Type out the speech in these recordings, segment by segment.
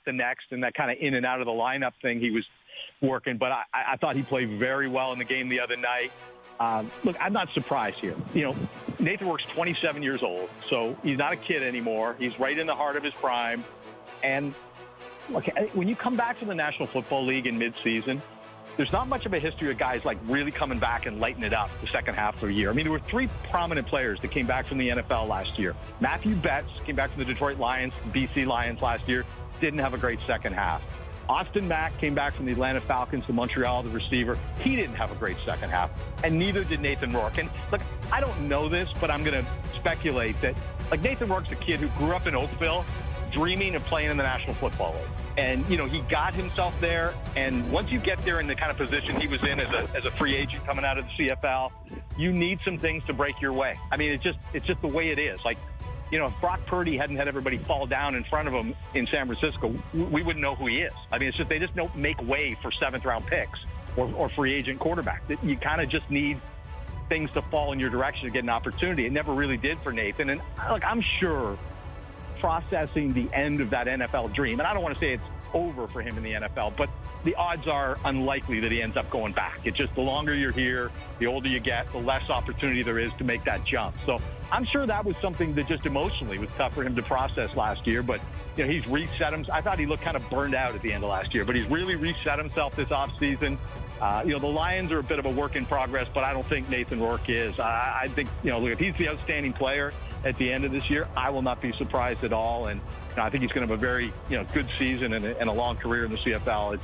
the next, and that kind of in and out of the lineup thing he was working. But I thought he played very well in the game the other night. Look, I'm not surprised here. Nathan Rourke's 27 years old, so he's not a kid anymore. He's right in the heart of his prime. And look, when you come back from the National Football League in midseason, there's not much of a history of guys like really coming back and lighting it up the second half of the year. I mean, there were three prominent players that came back from the NFL last year. Matthew Betts came back from the Detroit Lions, BC Lions last year, didn't have a great second half. Austin Mack came back from the Atlanta Falcons to Montreal, the receiver. He didn't have a great second half, and neither did Nathan Rourke. And look, I don't know this, but I'm going to speculate that, like, Nathan Rourke's a kid who grew up in Oakville, dreaming of playing in the National Football League. And, he got himself there. And once you get there in the kind of position he was in as a free agent coming out of the CFL, you need some things to break your way. I mean, it's just the way it is. Like, if Brock Purdy hadn't had everybody fall down in front of him in San Francisco, we wouldn't know who he is. I mean, they just don't make way for seventh-round picks or free agent quarterbacks. You kind of just need things to fall in your direction to get an opportunity. It never really did for Nathan. And look, I'm sure processing the end of that NFL dream, and I don't want to say it's over for him in the NFL, but the odds are unlikely that he ends up going back. It's just the longer you're here, the older you get, the less opportunity there is to make that jump. So I'm sure that was something that just emotionally was tough for him to process last year, but he's reset himself. I thought he looked kind of burned out at the end of last year, but he's really reset himself this offseason. The Lions are a bit of a work in progress, but I don't think Nathan Rourke is. I think, look, if he's the outstanding player at the end of this year, I will not be surprised at all. And I think he's going to have a very, good season and a long career in the CFL.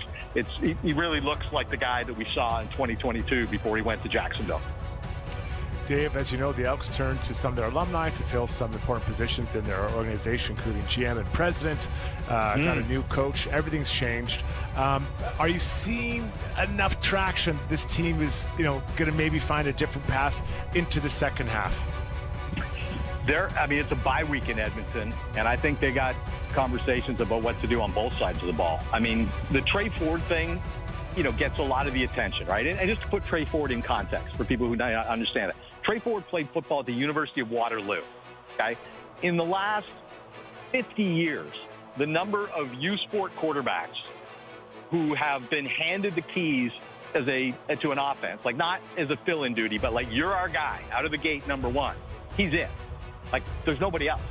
He really looks like the guy that we saw in 2022 before he went to Jacksonville. Dave, as you know, the Elks turned to some of their alumni to fill some important positions in their organization, including GM and president. Got a new coach. Everything's changed. Are you seeing enough traction? This team is, going to maybe find a different path into the second half. It's a bye week in Edmonton, and I think they got conversations about what to do on both sides of the ball. I mean, the Trey Ford thing, gets a lot of the attention, right? And just to put Trey Ford in context for people who don't understand it, Trey Ford played football at the University of Waterloo, okay? In the last 50 years, the number of U-Sport quarterbacks who have been handed the keys to an offense, like not as a fill-in duty, but like, you're our guy out of the gate, number one, he's in. Like, there's nobody else.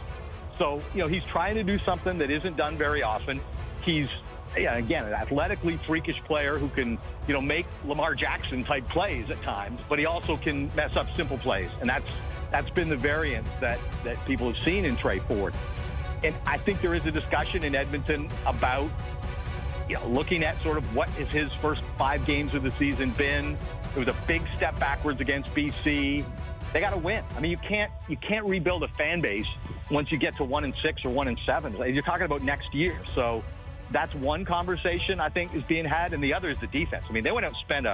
So, he's trying to do something that isn't done very often. He's, again, an athletically freakish player who can, make Lamar Jackson type plays at times, but he also can mess up simple plays. And that's been the variance that people have seen in Trey Ford. And I think there is a discussion in Edmonton about, looking at sort of what is his first 5 games of the season been. It was a big step backwards against BC. They got to win. I mean, you can't rebuild a fan base once you get to 1-6 or 1-7. You're talking about next year. So that's one conversation I think is being had, and the other is the defense. I mean, they went out and spent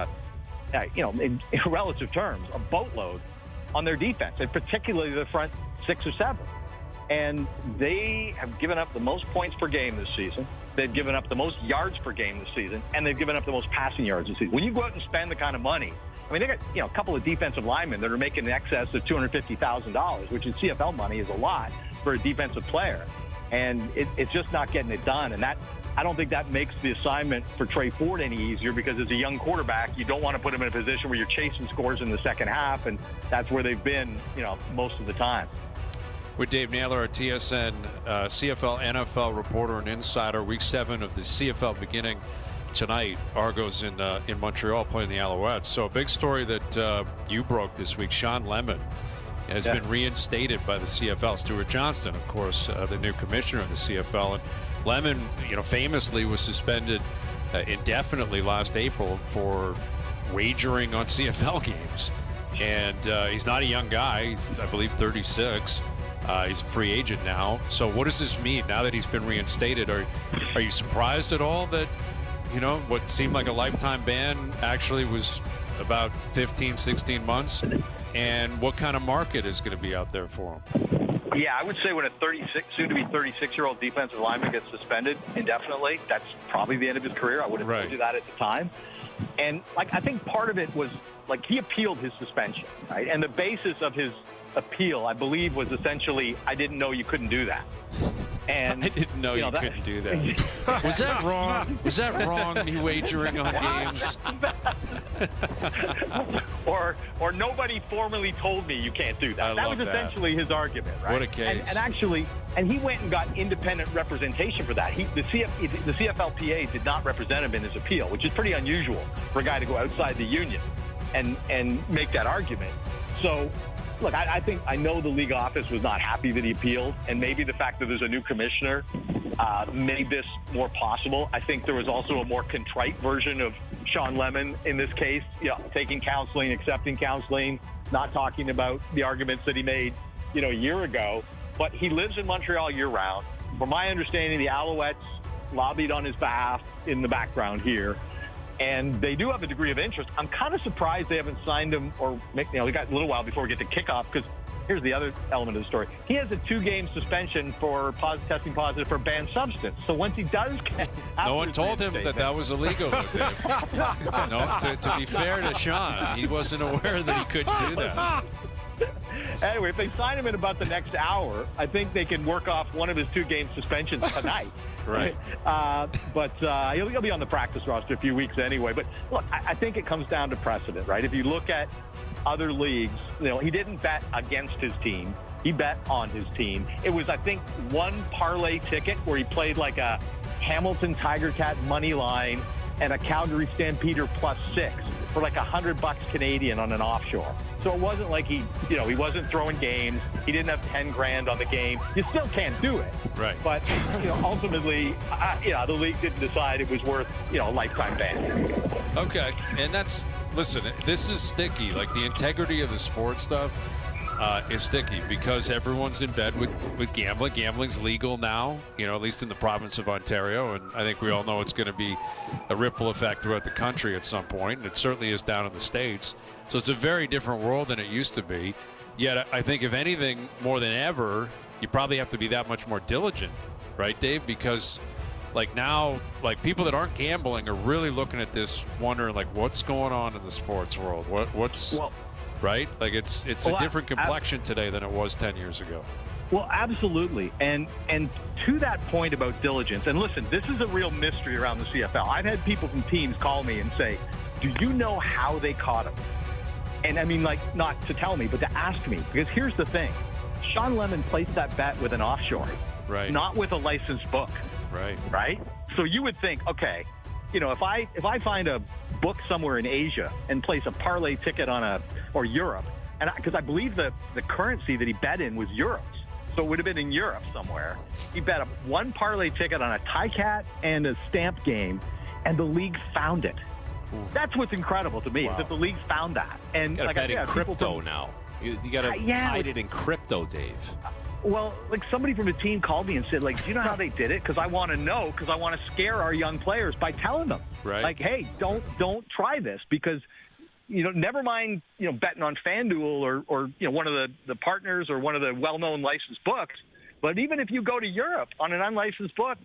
in relative terms, a boatload on their defense, and particularly the front 6 or 7. And they have given up the most points per game this season. They've given up the most yards per game this season, and they've given up the most passing yards this season. When you go out and spend the kind of money, I mean, they got a couple of defensive linemen that are making in excess of $250,000, which in CFL money is a lot for a defensive player, and it's just not getting it done. And that, I don't think that makes the assignment for Trey Ford any easier, because as a young quarterback, you don't want to put him in a position where you're chasing scores in the second half, and that's where they've been, most of the time. With Dave Naylor, our TSN CFL NFL reporter and insider. Week 7 of the CFL beginning tonight. Argos in Montreal playing the Alouettes. So a big story that you broke this week. Sean Lemon has been reinstated by the CFL. Stuart Johnston, of course, the new commissioner of the CFL. And Lemon, famously was suspended indefinitely last April for wagering on CFL games. And he's not a young guy. He's, I believe, 36. He's a free agent now. So what does this mean now that he's been reinstated? Are you surprised at all that, what seemed like a lifetime ban actually was about 15, 16 months? And what kind of market is going to be out there for him? Yeah, I would say when a soon-to-be 36-year-old defensive lineman gets suspended indefinitely, that's probably the end of his career. I would have told you that at the time. And, I think part of it was, he appealed his suspension, right? And the basis of his appeal, I believe, was essentially, I didn't know you couldn't do that. And I didn't know you couldn't do that. Was that wrong? Was that wrong, me wagering on games? or nobody formally told me you can't do that. That was essentially his argument, right? What a case. And actually, he went and got independent representation for that. The CFLPA did not represent him in his appeal, which is pretty unusual for a guy to go outside the union and make that argument. So, look, I know the league office was not happy that he appealed, and maybe the fact that there's a new commissioner made this more possible. I think there was also a more contrite version of Sean Lemon in this case, taking counseling, accepting counseling, not talking about the arguments that he made, a year ago. But he lives in Montreal year-round. From my understanding, the Alouettes lobbied on his behalf in the background here. And they do have a degree of interest. I'm kind of surprised they haven't signed him we got a little while before we get to kickoff, because here's the other element of the story. He has a 2-game suspension for testing positive for a banned substance. So once he does no one told him that was illegal, though, Dave. No, to be fair to Sean, he wasn't aware that he couldn't do that. Anyway, if they sign him in about the next hour, I think they can work off one of his 2-game suspensions tonight. Right. But he'll be on the practice roster a few weeks anyway. But look, I think it comes down to precedent, right? If you look at other leagues, he didn't bet against his team. He bet on his team. It was, I think, one parlay ticket where he played like a Hamilton Tiger Cat money line and a Calgary Stampeder +6 for like $100 Canadian on an offshore. So it wasn't like he wasn't throwing games. He didn't have 10 grand on the game. You still can't do it. Right. But ultimately, the league didn't decide it was worth a lifetime ban. Okay, and listen, this is sticky. Like, the integrity of the sport stuff is sticky because everyone's in bed with gambling. Gambling's legal now, at least in the province of Ontario, and I think we all know it's going to be a ripple effect throughout the country at some point, and it certainly is down in the States. So it's a very different world than it used to be. Yet I think, if anything, more than ever, you probably have to be that much more diligent, right, Dave? Because now, people that aren't gambling are really looking at this, wondering what's going on in the sports world. Right? It's a different complexion today than it was 10 years ago. Well, absolutely. And to that point about diligence, and listen, this is a real mystery around the CFL. I've had people from teams call me and say, do you know how they caught him? And I mean, not to tell me, but to ask me. Because here's the thing. Sean Lemon placed that bet with an offshore, right? Not with a licensed book. Right. Right? So you would think, okay, if I find a book somewhere in Asia and place a parlay ticket or Europe, and because I believe the currency that he bet in was euros, so it would have been in Europe somewhere. He bet one parlay ticket on a Tie-Cat and a stamp game, and the league found it. Ooh. That's what's incredible to me, is that the league found that. And you bet in crypto now. You got to hide it in crypto, Dave. Well, somebody from the team called me and said, do you know how they did it? Because I want to know, because I want to scare our young players by telling them, right? Hey, don't try this, because never mind, betting on FanDuel or one of the partners or one of the well-known licensed books. But even if you go to Europe on an unlicensed book,